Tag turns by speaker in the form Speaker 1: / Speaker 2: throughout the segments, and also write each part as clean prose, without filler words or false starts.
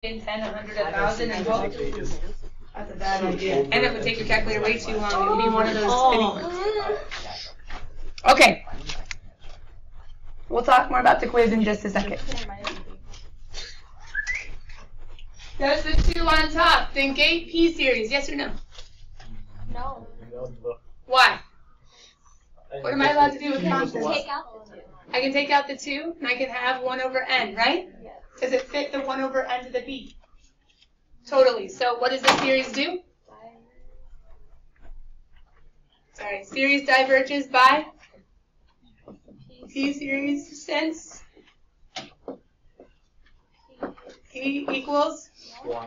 Speaker 1: 10, 100, 1,000, and go. That's a bad idea. And it would take your calculator way too long. It would be one of those spinning ones. Okay. We'll talk more about the quiz in just a second. Does the 2 on top negate P series? Yes or no?
Speaker 2: No.
Speaker 1: Why? What am I allowed to do with constants?
Speaker 2: Take out the 2.
Speaker 1: I can take out the 2, and I can have 1 over n, right?
Speaker 2: Yes.
Speaker 1: Does it fit the 1 over n to the b? Totally. So what does the series do? Sorry, series diverges by P series since P equals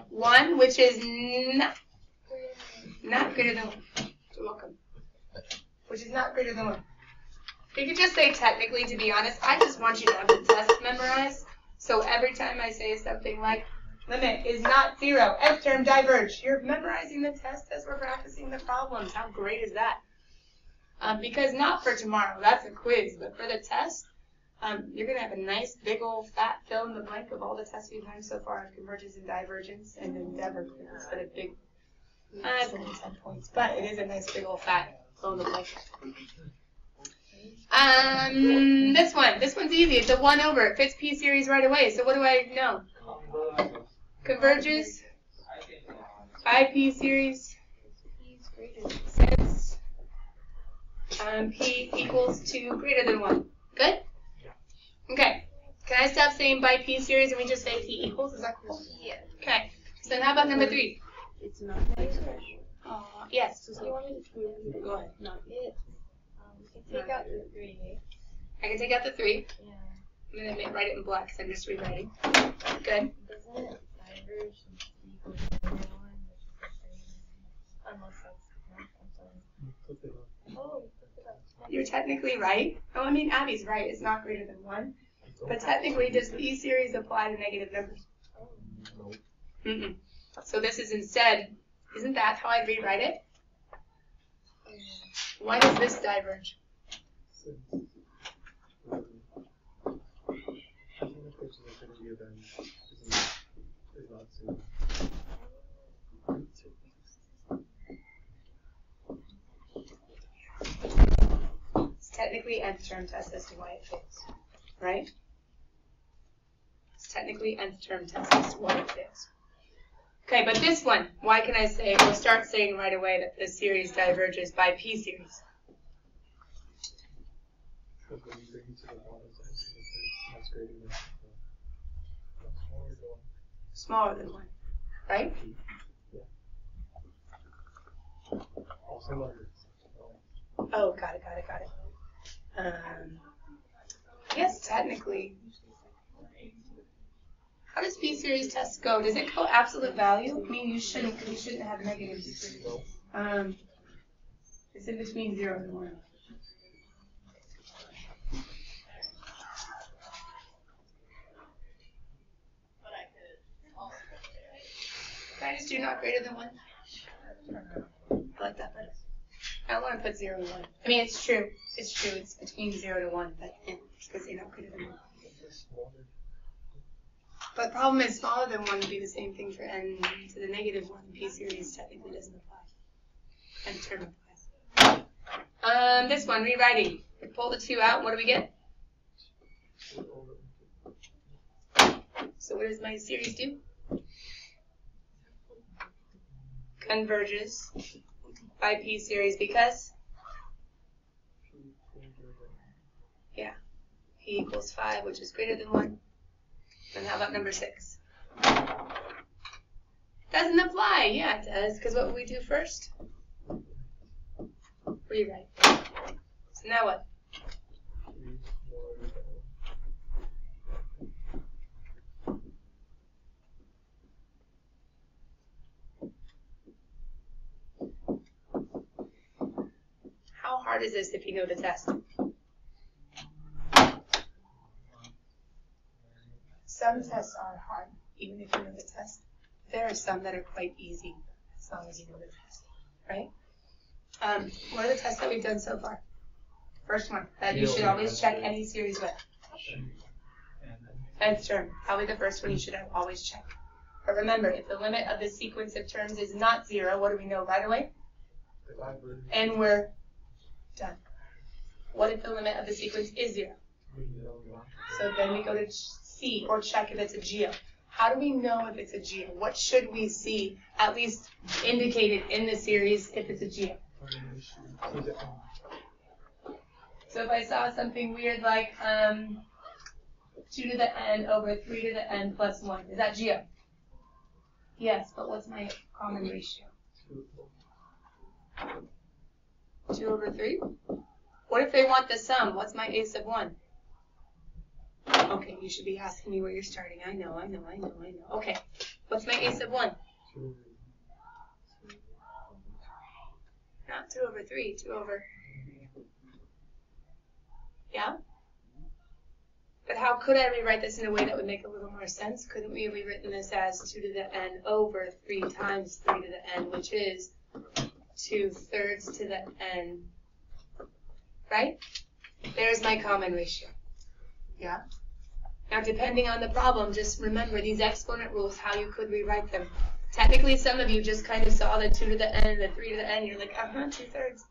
Speaker 1: 1, which is not greater than 1. You're welcome. Which is not greater than 1. You could just say technically, to be honest. I just want you to have the test memorized. So every time I say something like limit is not 0, f term diverge, you're memorizing the test as we're practicing the problems. How great is that? Because not for tomorrow, that's a quiz, but for the test, you're going to have a nice big old fat fill in the blank of all the tests we've done so far on convergence and divergence and endeavor quiz. But a big, it's only 10 points, but it is a nice big old fat fill in the blank. This one's easy. It's a 1 over. It fits P series right away. So what do I know? Converges by P series since P equals 2 greater than 1. Good? Okay. Can I stop saying by P series and we just say P equals? Is that cool?
Speaker 2: Yeah.
Speaker 1: Okay. So how about number 3?
Speaker 2: It's not negative.
Speaker 1: Yes.
Speaker 2: So you want me to
Speaker 1: Go ahead.
Speaker 2: Not it. You can take out the 3.
Speaker 1: I can take out the 3.
Speaker 2: Yeah.
Speaker 1: I'm going to write it in black because I'm just rewriting. Good.
Speaker 2: Doesn't it diverge equals 1? Unless that's I'm sorry. Oh,
Speaker 1: You're technically right. Oh, I mean, Abby's right. It's not greater than 1. But technically, does P series apply to negative numbers? Mm-mm. So this is instead, isn't that how I'd rewrite it? Why does this diverge? It's technically nth term test as to why it fits, right? It's technically nth term test as to why it fits. Okay, but this one, why can I say, we'll start saying right away that the series diverges by P series? Smaller than 1, right? Oh, got it. Yes, technically. How does P series test go? Does it go absolute value? I mean, you shouldn't, because you shouldn't have negatives. It's in between 0 and 1. Can I just do not greater than 1? I like that better. I don't want to put 0 and 1. I mean, it's true. It's between 0 to 1, but it's because they're not greater than 1. But the problem is smaller than 1 would be the same thing for n to the negative 1. P series technically doesn't apply. And term applies. This one, rewriting. We pull the 2 out. What do we get? So what does my series do? Converges by P series because? Yeah. P equals 5, which is greater than 1. And how about number 6? Doesn't apply. Yeah, it does. Because what would we do first? Rewrite. So now what? How hard is this if you know the test? Some tests are hard, even if you know the test. There are some that are quite easy, as long as you know the test, right? What are the tests that we've done so far? First one, that you should always check any series with. Nth term, probably the first one you should always check. But remember, if the limit of the sequence of terms is not 0, what do we know right away? And we're done. What if the limit of the sequence is 0? So then we go to C, or check if it's a geo. How do we know if it's a geo? What should we see, at least indicated in the series, if it's a geo? So if I saw something weird like 2 to the n over 3 to the n plus 1, is that geo? Yes, but what's my common ratio? 2 over 3? What if they want the sum? What's my a sub 1? Okay, you should be asking me where you're starting. I know. Okay, what's my a sub 1? Not 2 over 3, 2 over... Yeah? But how could I rewrite this in a way that would make a little more sense? Couldn't we have rewritten this as 2 to the n over 3 times 3 to the n, which is 2/3 to the n, right? There's my common ratio. Yeah? Now, depending on the problem, just remember these exponent rules, how you could rewrite them. Technically, some of you just kind of saw the 2 to the n and the 3 to the n. You're like, 2/3.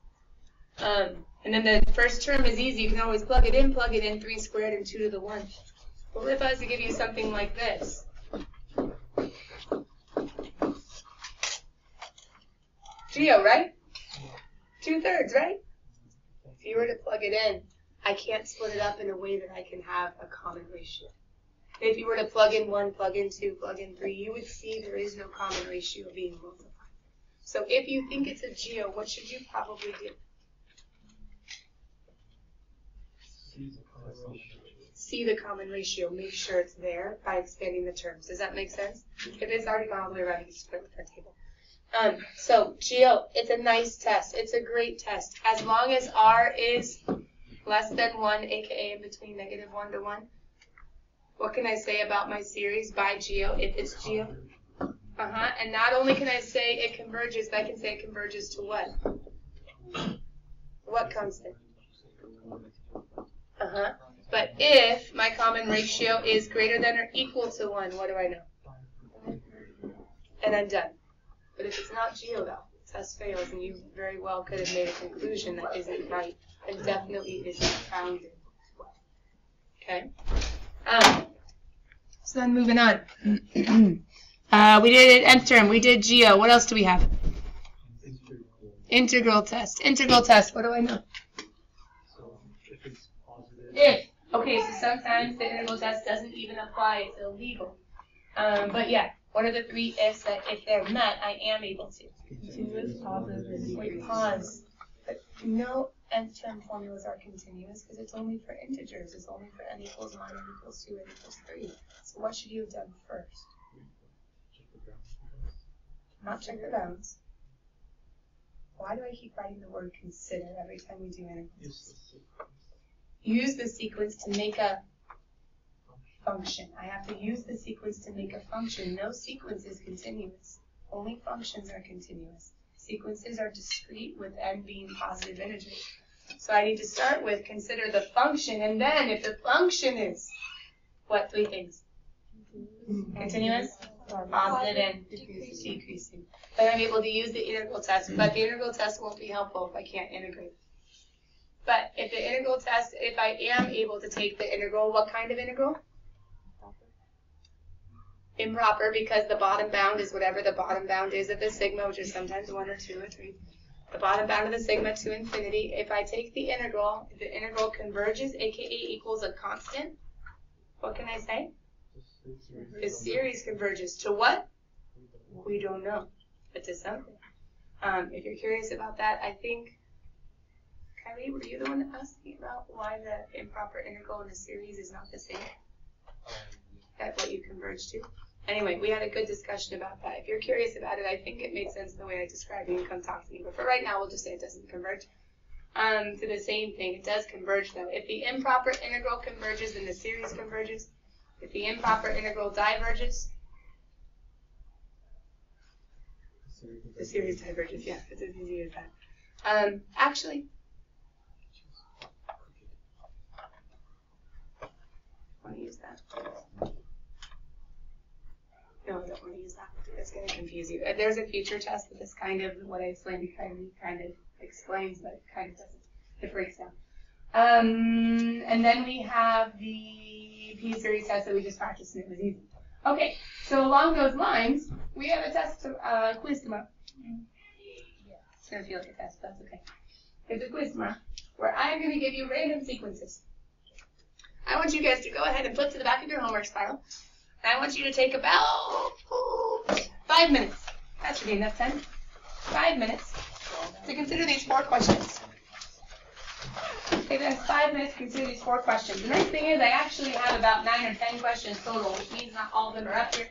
Speaker 1: And then the first term is easy. You can always plug it in, 3 squared and 2 to the 1. Well, if I was to give you something like this. Geo, right? 2/3, right? If you were to plug it in, I can't split it up in a way that I can have a common ratio. And if you were to plug in 1, plug in 2, plug in 3, you would see there is no common ratio being multiplied. So if you think it's a geo, what should you probably do? See the common ratio. Make sure it's there by expanding the terms. Does that make sense? If it's already gone all the way around, you can just put it with our table. So geo, it's a nice test. It's a great test. As long as r is less than 1, aka in between -1 to 1. What can I say about my series by geo if it's geo? And not only can I say it converges, but I can say it converges to what? What constant? But if my common ratio is greater than or equal to 1, what do I know? And I'm done. But if it's not geo, though, the test fails, and you very well could have made a conclusion that isn't right and definitely isn't founded. Okay? So then moving on. We did nth term. We did geo. What else do we have? Integral test. Integral test. What do I know? If. Okay, so sometimes the integral test doesn't even apply. It's illegal. But yeah, what are the 3 ifs that if they're met, I am able to?
Speaker 2: Continuous, positive,
Speaker 1: Wait, pause. But no nth term formulas are continuous because it's only for integers. It's only for n equals 1, n equals 2, n equals 3. So what should you have done first? Not check the bounds. Why do I keep writing the word consider every time we do integrals? Use the sequence to make a function. I have to use the sequence to make a function. No sequence is continuous. Only functions are continuous. Sequences are discrete with n being positive integers. So I need to start with consider the function, and then if the function is, what 3 things? Continuous, positive, and decreasing. Then I'm able to use the integral test, but the integral test won't be helpful if I can't integrate. But if the integral test, if I am able to take the integral, what kind of integral? Improper, because the bottom bound is whatever the bottom bound is of the sigma, which is sometimes 1 or 2 or 3. The bottom bound of the sigma to infinity. If I take the integral converges, aka equals a constant, what can I say? The series converges to what? We don't know, but to something. If you're curious about that, I think, Kylie, were you the one that asked me about why the improper integral in the series is not the same at what you converge to? Anyway, we had a good discussion about that. If you're curious about it, I think it made sense the way I described it. You can come talk to me. But for right now, we'll just say it doesn't converge to the same thing. It does converge, though. If the improper integral converges, then the series converges. If the improper integral diverges, the series diverges. Yeah, it's as easy as that. Actually, I want to use that. No, I don't want to use It's going to confuse you. There's a future test that this kind of, what I explained kind of explains, but it kind of doesn't. It breaks down. And then we have the P-series test that we just practiced, and it was easy. Okay, so along those lines, we have a test, quiz tomorrow. It's going to feel like a test, but that's okay. There's a quiz tomorrow where I'm going to give you random sequences. I want you guys to go ahead and flip to the back of your homework spiral. I want you to take about 5 minutes. That should be enough time. 5 minutes to consider these 4 questions. Take the next 5 minutes to consider these 4 questions. The nice thing is I actually have about 9 or 10 questions total, which means not all of them are up here.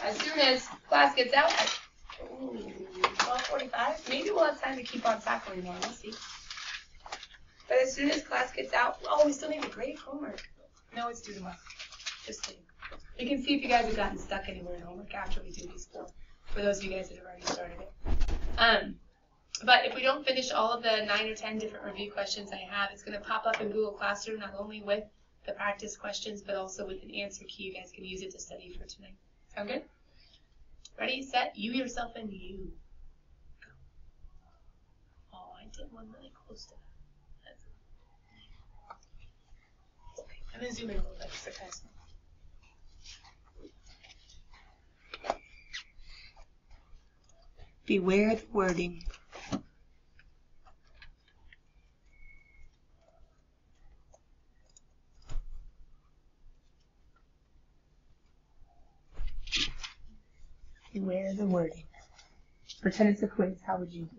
Speaker 1: As soon as class gets out at 12:45, maybe we'll have time to keep on tackling more. We'll see. But as soon as class gets out, we still need to grade homework. No, it's due tomorrow. Just kidding. We can see if you guys have gotten stuck anywhere in homework after we do these 4, for those of you guys that have already started it. But if we don't finish all of the 9 or 10 different review questions I have, it's going to pop up in Google Classroom, not only with the practice questions, but also with an answer key. You guys can use it to study for tonight. Sound good? Ready, set, you, yourself, and you. Go. Oh, I did one really close to that. Okay, I'm going to zoom in a little bit just to kind of small. Beware the wording. Beware the wording. Pretend it's a quiz. How would you do?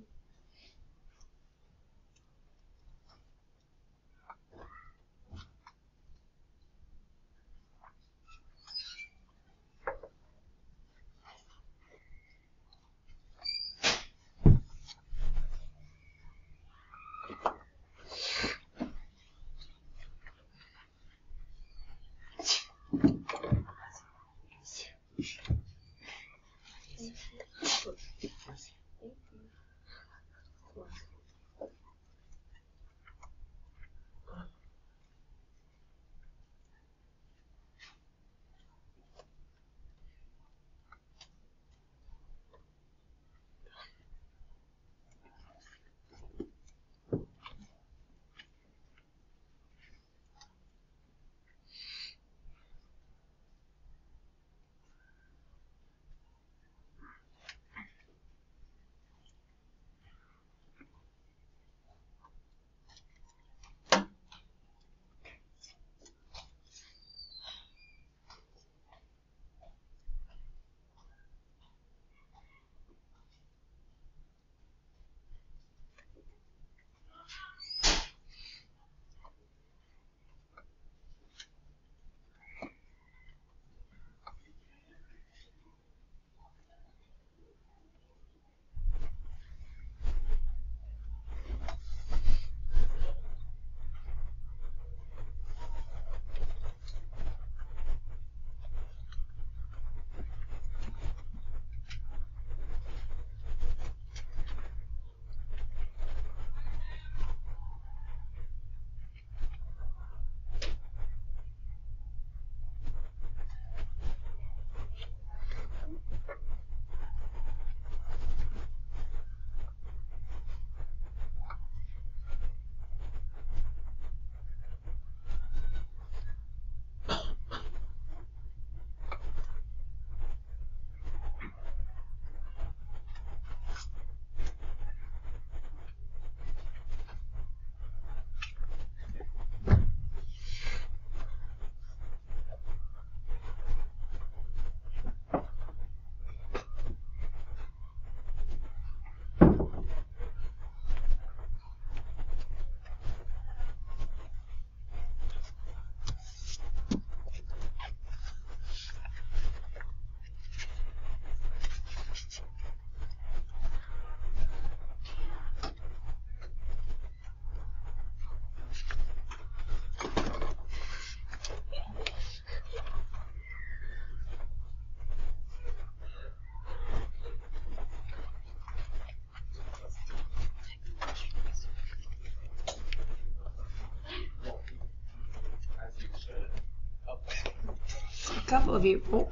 Speaker 1: couple of you. Oh,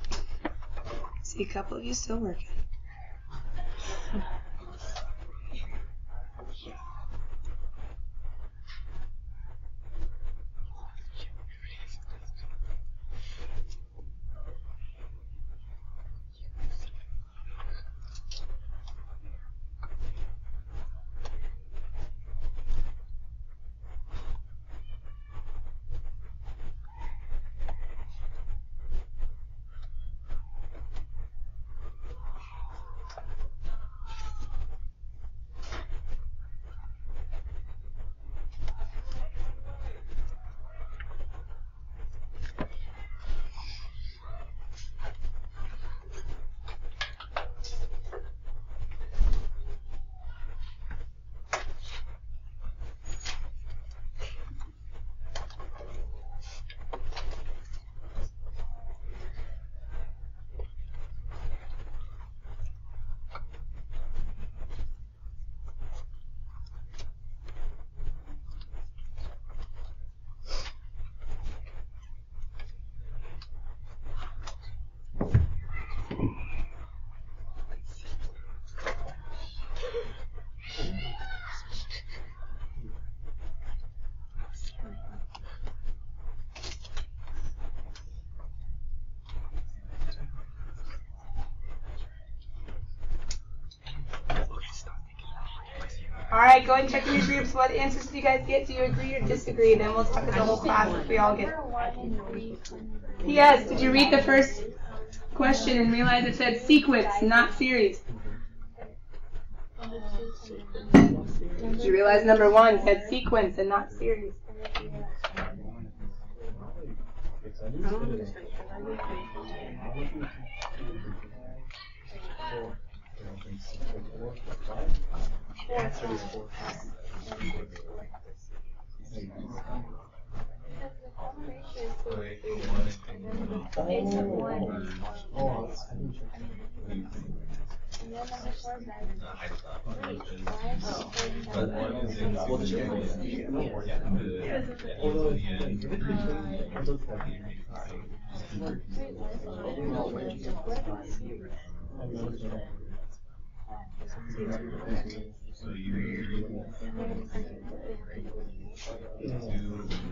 Speaker 1: See a couple of you still working. All right, go ahead and check in your groups. What answers do you guys get? Do you agree or disagree? Then we'll talk as a whole class if we all get. P.S. Did you read the first question and realize it said sequence, not series? Did you realize number 1 said sequence and not series?
Speaker 2: Answer is 4.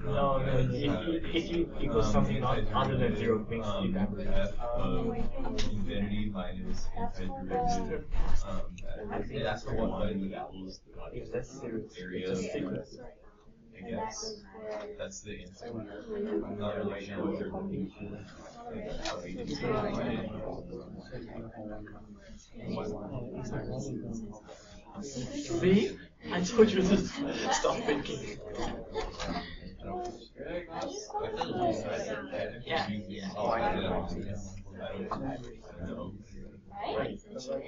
Speaker 2: No, if you equal something other than 0, makes it that way.
Speaker 3: Infinity minus antiderivative. That's the one that equals
Speaker 2: If that's 0,
Speaker 3: area.
Speaker 2: it's a sequence.
Speaker 3: I guess that's the answer. I'm not really sure what they're looking for.
Speaker 2: See? I told you to stop thinking. Yeah.
Speaker 3: Alright, so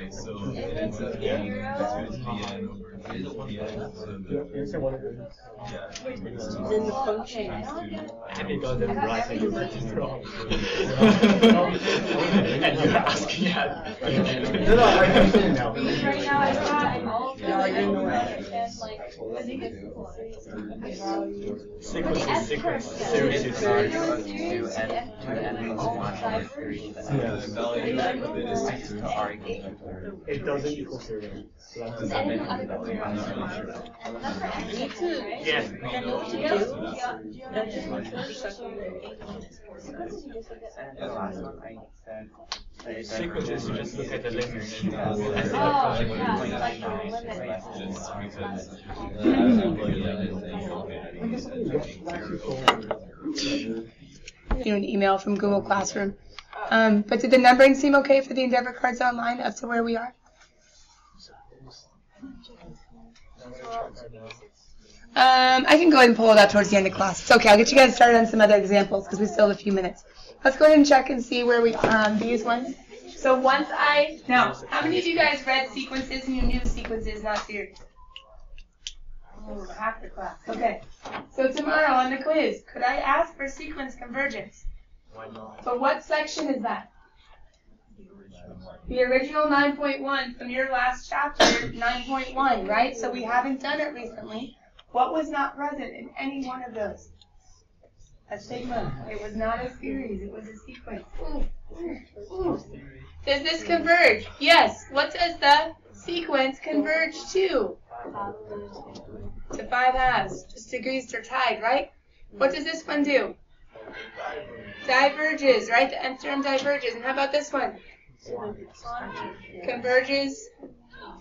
Speaker 3: it's a n, 2 to the n over 3 to the n, so
Speaker 4: Then the function.
Speaker 2: And it doesn't write everything wrong. And you're asking at. No, I understand now.
Speaker 4: Right now, I thought all of
Speaker 2: Yeah, you're in the way. Sequence is sequence. Series is series.
Speaker 3: the value of it is 2 to r equals 2.
Speaker 2: It doesn't equal 0. So that's
Speaker 3: I'm not really sure.
Speaker 2: Yes. Sequence is you just look at the limit.
Speaker 3: Just because
Speaker 1: You know, an email from Google Classroom. But did the numbering seem okay for the Endeavor cards online up to where we are? I can go ahead and pull it out towards the end of class. It's okay. I'll get you guys started on some other examples because we still have a few minutes. Let's go ahead and check and see where we are on these ones. So now, how many of you guys read sequences and you knew sequences, not series? Oh, half the class. Okay. So tomorrow on the quiz, could I ask for sequence convergence?
Speaker 2: Why not?
Speaker 1: But what section is that? The original 9.1 from your last chapter, 9.1, right? So we haven't done it recently. What was not present in any one of those? A sigma. It was not a series. It was a sequence. Ooh. Ooh. Does this converge? Yes. What does the sequence converge to? To 5 halves. Just degrees are tied, right? What does this one do? Diverges, right? The nth term diverges. And how about this one? Converges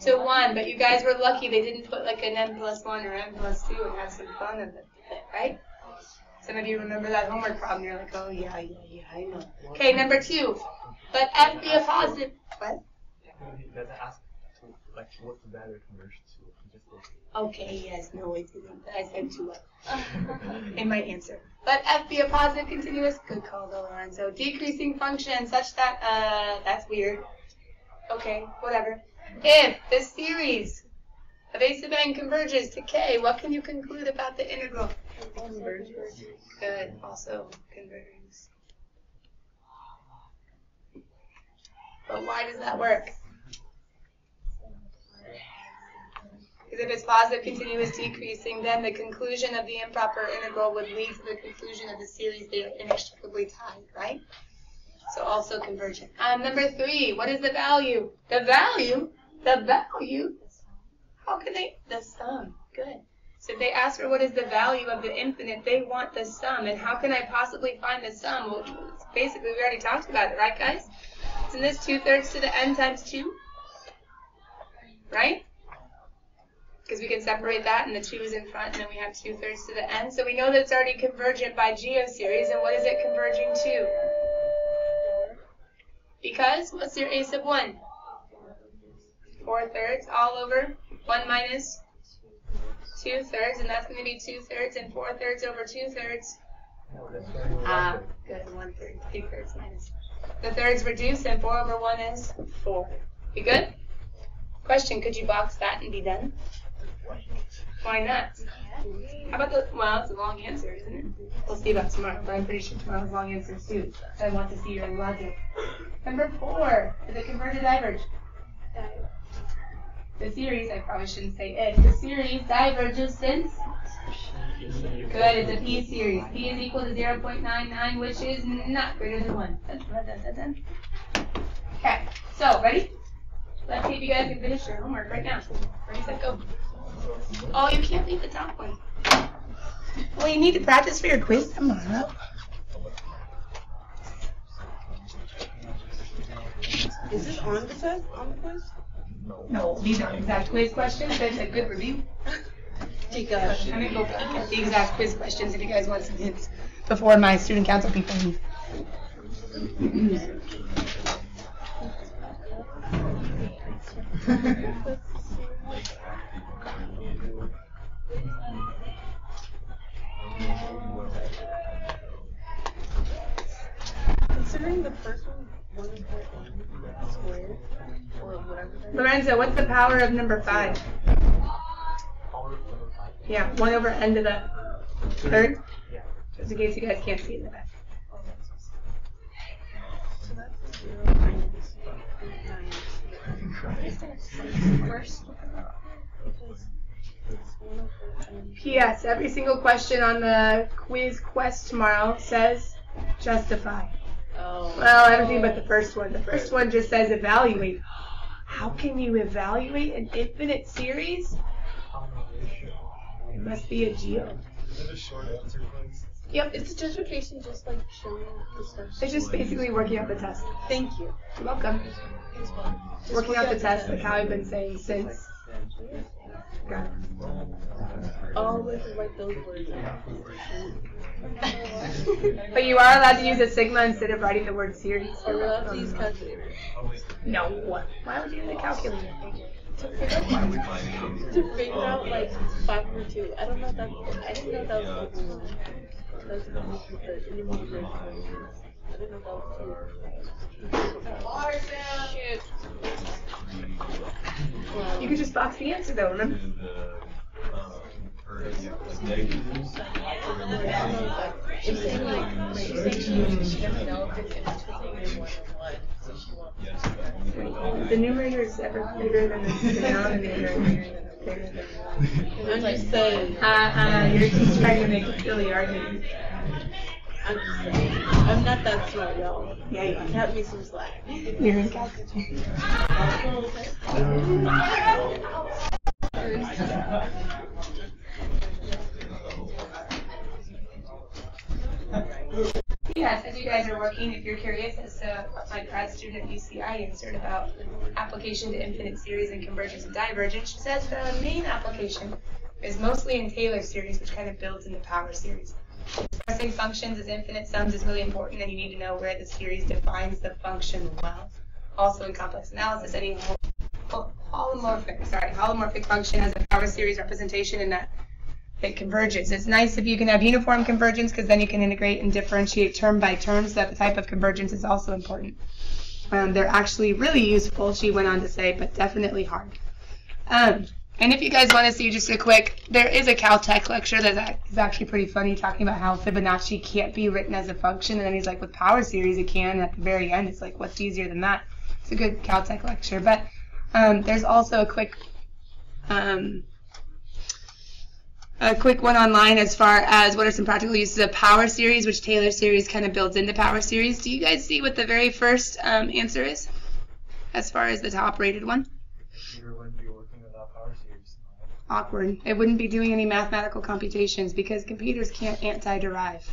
Speaker 1: to 1. But you guys were lucky they didn't put like an n plus 1 or n plus 2 and have some fun with it, right? Some of you remember that homework problem. You're like, oh, yeah, I know. Okay, number 2. Let f be a positive. What?
Speaker 2: Does it ask to, like, what's the value converge to?
Speaker 1: Okay, yes, no, it didn't. I said too well. In my answer. Let f be a positive continuous. Good call, though, Lorenzo. Decreasing function such that, that's weird. Okay, whatever. If the series of a sub n converges to k, what can you conclude about the integral? Converges. Good, also converges. But why does that work? Because if it's positive continuous decreasing, then the conclusion of the improper integral would lead to the conclusion of the series. They are inextricably tied, right? So also convergent. Number 3, what is the value? The value? The value? How can they? The sum. Good. So if they ask for what is the value of the infinite, they want the sum. And how can I possibly find the sum? Well, basically, we already talked about it, right, guys? Isn't this 2/3 to the n times 2? Right? Because we can separate that, and the 2 is in front, and then we have 2/3 to the n. So we know that it's already convergent by geoseries, and what is it converging to? Because, what's your a sub 1? 4/3 all over 1 minus 2/3, and that's going to be 2/3 and 4/3 over 2/3. Good, 1/3, 2/3 minus. The thirds reduce, and 4 over 1 is 4. You good? Question, could you box that and be done? Why not? How about the, well, it's a long answer, isn't it? We'll see about tomorrow, but I'm pretty sure tomorrow's long answers too. So I want to see your logic. Number 4, is it converge or diverge? The series, I probably shouldn't say it, the series diverges since? Good, it's a p series. P is equal to 0.99, which is not greater than 1. Okay, so, ready? Let's see if you guys can finish your homework right now. Ready, set, go. Oh, you can't leave the top one. Well, you need to practice for your quiz tomorrow.
Speaker 4: Is this on the test? On the quiz?
Speaker 1: No, these aren't exact quiz questions. That's a good review. I'm going to go peek at the exact quiz questions if you guys want some hints before my student council people leave.
Speaker 4: Considering the first one squared or whatever.
Speaker 1: Lorenzo, what's the power of number 5? Yeah, 1 over n to the third. Just in case you guys can't see it in the back.
Speaker 4: So that's 0 minus 9. First, because it's 1 over n.
Speaker 1: P.S. Every single question on the quiz quest tomorrow says justify.
Speaker 4: Oh.
Speaker 1: Well, everything but the first one. The first one just says evaluate. How can you evaluate an infinite series? It must be a geo.
Speaker 3: Is it a short answer quiz?
Speaker 1: Yep,
Speaker 4: It's justification, just like showing the stuff.
Speaker 1: it's just basically working out the test.
Speaker 4: Thank you.
Speaker 1: You're welcome.
Speaker 4: It's fun. Just
Speaker 1: Working
Speaker 4: work
Speaker 1: out the test, like how I've been saying since. Got it.
Speaker 4: Oh, we have to write those words.
Speaker 1: But you are allowed to use a sigma instead of writing the word series.
Speaker 4: Are we allowed to use calculators?
Speaker 1: No. Why would you use a calculator?
Speaker 4: To figure out like 5 over 2. I don't know if that. I didn't know that was over 1. That's the intermediate version. I didn't know that was 2. Shit.
Speaker 1: You could just box the answer though, remember?
Speaker 4: It's saying like she's saying she doesn't know if it's in between 1 and 1, so she wants.
Speaker 1: The numerator is ever bigger than the denominator.
Speaker 4: I'm just saying.
Speaker 1: You're just trying to make a silly argument.
Speaker 4: I'm just saying. I'm not that smart, y'all.
Speaker 1: Yeah, you are.
Speaker 4: Cut me some slack.
Speaker 1: You're in CalcBC. Yes, as you guys are working, if you're curious as to what my grad student at UCI answered about application to infinite series and convergence and divergence, she says the main application is mostly in Taylor series, which kind of builds into power series. Expressing functions as infinite sums is really important, and you need to know where the series defines the function well. Also in complex analysis, any holomorphic function has a power series representation in that it converges. It's nice if you can have uniform convergence because then you can integrate and differentiate term by term, so that the type of convergence is also important. They're actually really useful, she went on to say, but definitely hard. And if you guys want to see just a quick, there is a Caltech lecture that is actually pretty funny, talking about how Fibonacci can't be written as a function, and then he's like, with power series it can, and at the very end it's like, what's easier than that? It's a good Caltech lecture. But there's also a quick one online as far as what are some practical uses of power series, which Taylor series kind of builds into power series. Do you guys see what the very first answer is as far as the top rated one? Awkward. It wouldn't be doing any mathematical computations because computers can't anti-derive.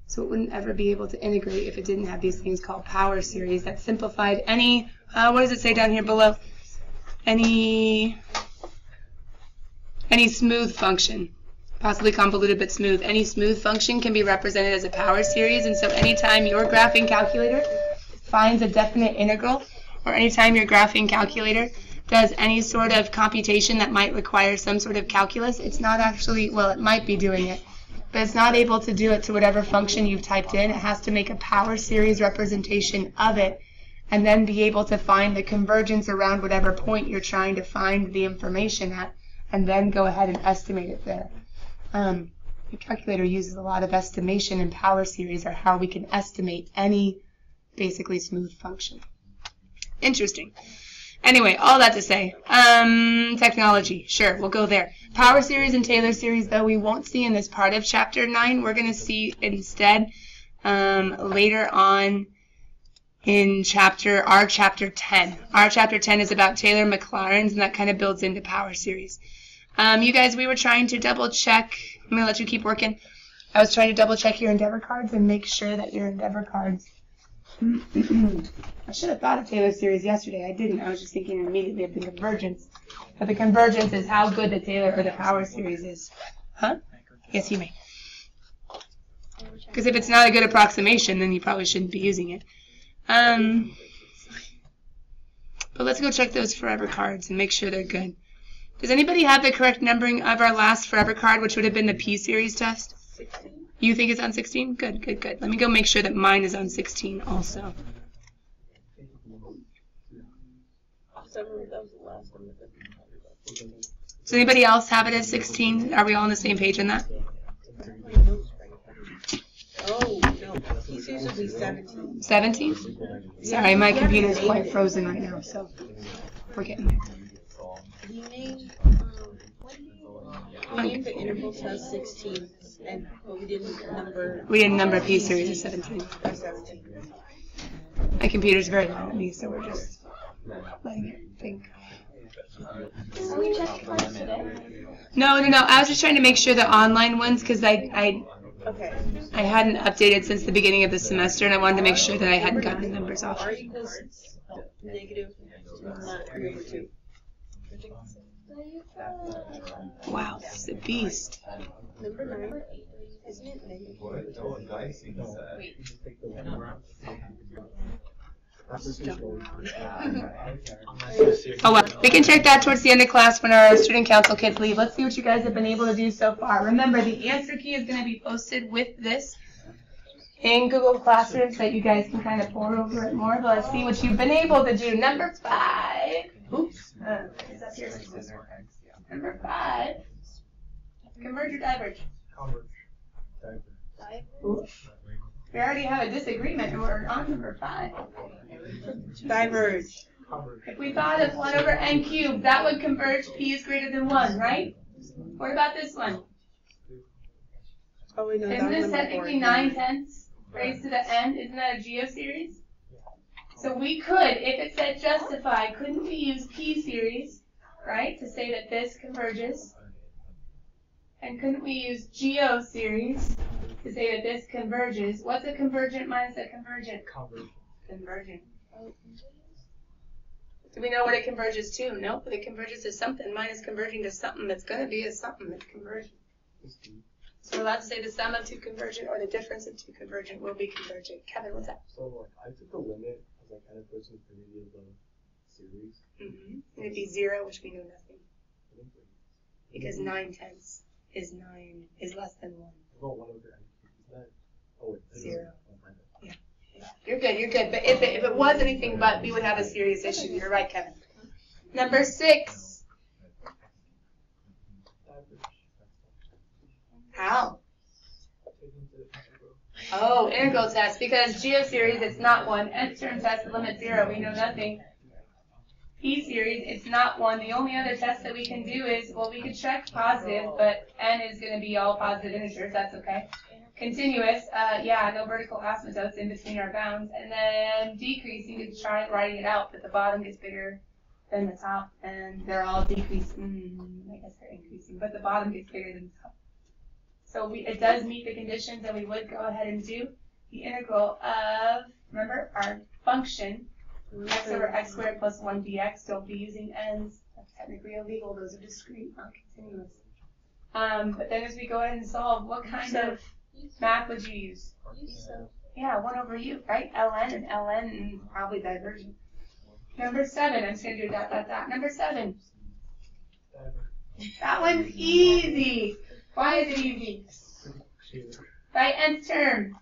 Speaker 1: So it wouldn't ever be able to integrate if it didn't have these things called power series that simplified any, what does it say down here below? Any smooth function, possibly convoluted but smooth. Any smooth function can be represented as a power series, and so anytime your graphing calculator finds a definite integral, or anytime your graphing calculator does any sort of computation that might require some sort of calculus, it's not actually, well, it might be doing it, but it's not able to do it to whatever function you've typed in. It has to make a power series representation of it and then be able to find the convergence around whatever point you're trying to find the information at, and then go ahead and estimate it there. The calculator uses a lot of estimation, and power series are how we can estimate any basically smooth function. Interesting. Anyway, all that to say, technology, sure, we'll go there. Power series and Taylor series, though, we won't see in this part of Chapter 9. We're going to see instead later on in Chapter 10. Our Chapter 10 is about Taylor-Maclaurens, and that kind of builds into power series. You guys, we were trying to double check. I'm going to let you keep working. I was trying to double check your Endeavor cards and make sure that your Endeavor cards. I should have thought of Taylor series yesterday. I didn't. I was just thinking immediately of the convergence. But the convergence is how good the Taylor or the power series is. Huh? Yes, you may. Because if it's not a good approximation, then you probably shouldn't be using it. But let's go check those forever cards and make sure they're good. Does anybody have the correct numbering of our last forever card, which would have been the P series test? 16. You think it's on 16? Good, good, good. Let me go make sure that mine is on 16 also. Does anybody else have it at 16? Are we all on the same page on that?
Speaker 4: Oh, no. P series would be 17.
Speaker 1: 17? Sorry, my computer is quite frozen right now, so we're getting there.
Speaker 4: We named the intervals as 16, but we didn't number
Speaker 1: P series as 17. My computer's very loud at me, so we're just letting it think.
Speaker 5: Are we checking cards today?
Speaker 1: No. I was just trying to make sure the online ones, because I hadn't updated since the beginning of the semester, and I wanted to make sure that I hadn't gotten the numbers off.
Speaker 4: R equals negative, not number 2.
Speaker 1: Wow, this is a beast.
Speaker 4: Number 9, isn't it negative?
Speaker 1: Oh well, we can check that towards the end of class when our student council kids leave. Let's see what you guys have been able to do so far. Remember, the answer key is going to be posted with this in Google Classroom so that you guys can kind of pore over it more. But let's see what you've been able to do. Number 5. Oops. Is that here? Number 5. Converge or diverge? Oops. We already have a disagreement and we're on number 5.
Speaker 4: Diverge.
Speaker 1: If we thought of 1 over n cubed, that would converge p is greater than 1, right? What about this one?
Speaker 4: Oh, wait, no, that
Speaker 1: Isn't
Speaker 4: was
Speaker 1: this
Speaker 4: number
Speaker 1: technically
Speaker 4: 4.
Speaker 1: 9/10 raised to the n? Isn't that a geoseries? So we could, if it said justify, couldn't we use p-series, right, to say that this converges? And couldn't we use geoseries to say that this converges? What's a convergent minus a convergent? Convergent. Do we know what it converges to? No, but it converges to something minus converging to something that's going to be a something that's convergent. So we're allowed to say the sum of two convergent or the difference of two convergent will be convergent. Kevin, what's that?
Speaker 6: So like I took the limit as like n approaches infinity of the series.
Speaker 1: Mm-hmm. It'd be 0, which we know nothing. Because 9/10 is less than 1.
Speaker 6: About 1 over n cubed. Is that? Oh wait.
Speaker 1: 0. Yeah. You're good. But if it was anything but, we would have a serious issue. You're right, Kevin. Number 6. How? Oh, integral test. Because geoseries, it's not 1. Nth term test, limit 0. We know nothing. P-series, it's not 1. The only other test that we can do is, well, we could check positive, but n is going to be all positive integers. That's okay. Continuous, no vertical asymptotes in between our bounds. And then decreasing, you could try writing it out, but the bottom gets bigger than the top, and they're all decreasing. I guess they're increasing, but the bottom gets bigger than the top. So it does meet the conditions, and we would go ahead and do the integral of, remember, our function, x over x squared plus 1 dx. Don't be using n's. That's technically illegal. Those are discrete, not continuous. But then as we go ahead and solve, what kind of math would you use? Yeah, 1 over u, right? ln and probably divergent. Number 7, I'm just going to do ... Number 7. That one's easy. Why is it easy? By nth term.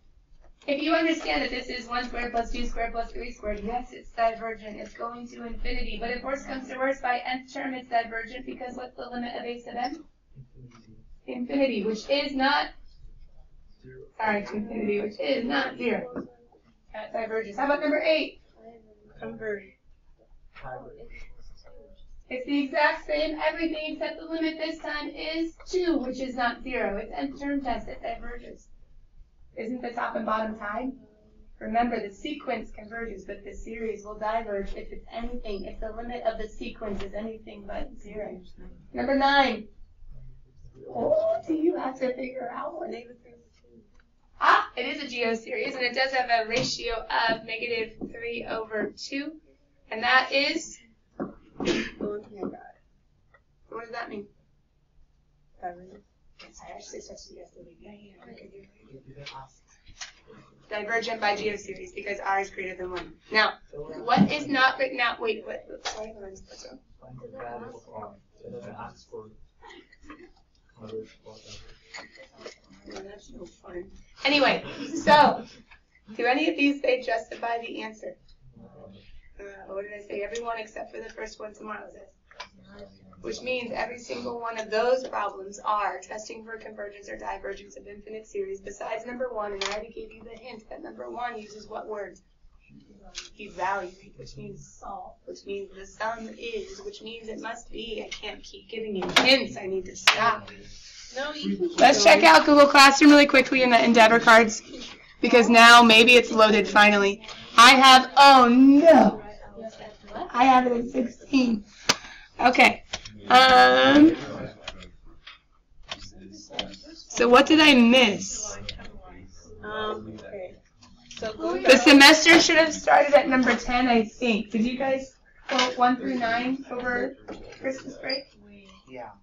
Speaker 1: If you understand that this is 1 squared plus 2 squared plus 3 squared, yes, it's divergent. It's going to infinity. But if worse comes to worse, by nth term, it's divergent because what's the limit of a sub n? Infinity, which is not... Sorry, to infinity, which is not 0. That diverges. How about number 8?
Speaker 4: Converge.
Speaker 1: It's the exact same everything except the limit this time is 2, which is not 0. It's nth term test. It diverges. Isn't the top and bottom tied? Remember, the sequence converges, but the series will diverge if it's anything, if the limit of the sequence is anything but 0. Number 9. Oh, do you have to figure out what? It is a geoseries, and it does have a ratio of -3 over 2, and that is... What does that mean? Divergent by geoseries because r is greater than 1. Now, what is not written out? Wait, what? Sorry, what's wrong? That's no fun. Anyway, so do any of these say justify the answer? What did I say? Everyone except for the first one tomorrow says. Which means every single one of those problems are testing for convergence or divergence of infinite series besides number 1, and I already gave you the hint that number 1 uses what word? Evaluate, which means solve, which means the sum is, which means it must be. I can't keep giving you hints. I need to stop.
Speaker 4: No, you can keep
Speaker 1: Let's
Speaker 4: going.
Speaker 1: check out Google Classroom really quickly in the Endeavor cards because now maybe it's loaded finally. I have, oh no, I have it at 16. Okay. So what did I miss?
Speaker 4: Okay. So going
Speaker 1: The
Speaker 4: back,
Speaker 1: semester should have started at number 10, I think. Did you guys quote 1 through 9 over Christmas break?
Speaker 2: Yeah.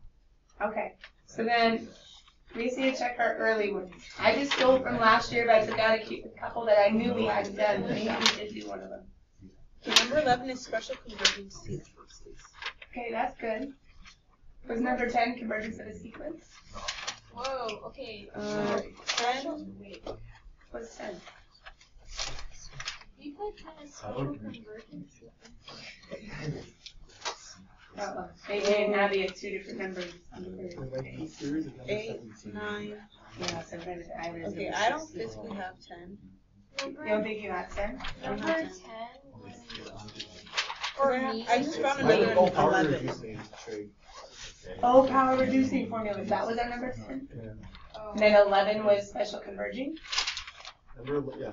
Speaker 1: Okay. So then, we just need to check our early ones. I just stole from last year, but I took out a couple that I knew we hadn't done. Maybe we did do one of them.
Speaker 4: number 11 is special convergence sequence.
Speaker 1: Okay, that's good. Was number 10 convergence of a sequence?
Speaker 5: Whoa, okay.
Speaker 4: 10.
Speaker 1: What's 10?
Speaker 5: You put kind of special convergence.
Speaker 1: Maybe they didn't have you at 2 different numbers.
Speaker 4: 8, 9.
Speaker 1: Yeah, sometimes I was.
Speaker 4: Okay, I don't physically have 10.
Speaker 1: You don't think you have 10?
Speaker 5: Number 10 was
Speaker 4: For me, I just found another 11.
Speaker 1: Oh, power reducing formulas. That was our number 10? And then 11 was special converging.
Speaker 6: Yeah.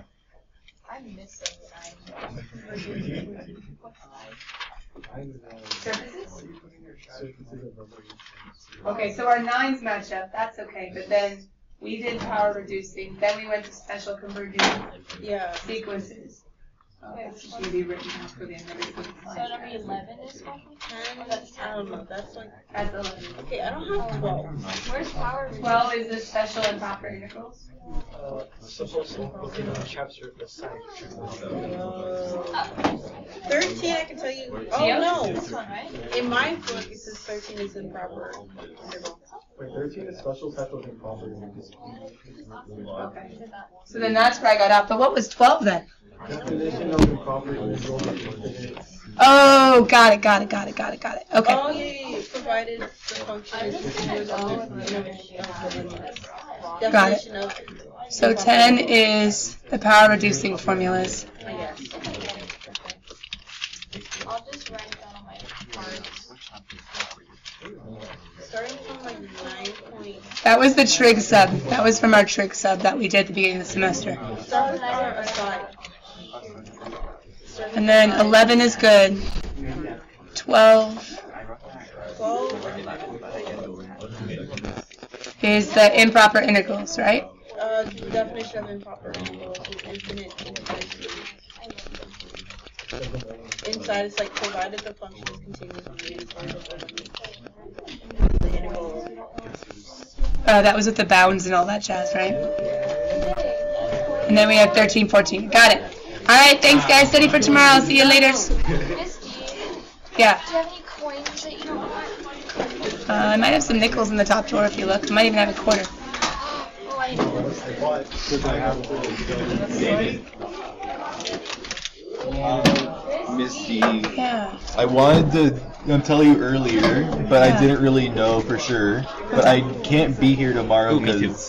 Speaker 5: I'm missing 9. What's 9?
Speaker 1: Surfaces?
Speaker 6: Surfaces of number.
Speaker 1: Okay, so our 9s match up. That's okay. But then we did power reducing. Then we went to special converging sequences. This should be written out for the end of
Speaker 5: So number 11 is special?
Speaker 4: 10, I don't know, that's like,
Speaker 1: That's 11.
Speaker 4: okay, I don't have 12.
Speaker 5: Where's power?
Speaker 1: 12 is the special and proper integrals.
Speaker 2: Suppose look at the chapter, the side.
Speaker 4: 13, I can tell you. Oh,
Speaker 1: Yep.
Speaker 4: no.
Speaker 5: This one, right?
Speaker 4: In my book, it says 13 is improper interval.
Speaker 6: Wait, 13 is special, special, and proper.
Speaker 1: Okay. So then that's where I got off. But what was 12 then?
Speaker 6: Definition of improper interval is infinite.
Speaker 1: Oh, got it. Okay.
Speaker 4: Oh, yeah. Provided the function is continuous on the
Speaker 1: Got it.
Speaker 4: definition of.
Speaker 1: So 10 is the power reducing formulas.
Speaker 4: Yes.
Speaker 5: I'll just write it down on my cards.
Speaker 4: Starting from like 9 point.
Speaker 1: That was the trig sub. That was from our trig sub that we did at the beginning of the semester.
Speaker 4: Start with our aside.
Speaker 1: And then 11 is good. 12
Speaker 4: 12
Speaker 1: is the improper integrals, right?
Speaker 4: the definition of improper intervals is infinite infinity. Inside it's like provided the function is continuous on the inside of the interval.
Speaker 1: That was with the bounds and all that jazz, right? And then we have 13, 14. Got it. All right, thanks, guys. Study for tomorrow. I'll see you later.
Speaker 5: Misty,
Speaker 1: Yeah.
Speaker 5: do you have any coins that you don't want?
Speaker 1: I might have some nickels in the top drawer if you look. I might even have a quarter.
Speaker 5: Oh, I know.
Speaker 7: Misty,
Speaker 1: Yeah.
Speaker 7: I wanted to tell you earlier, but I didn't really know for sure. But I can't be here tomorrow because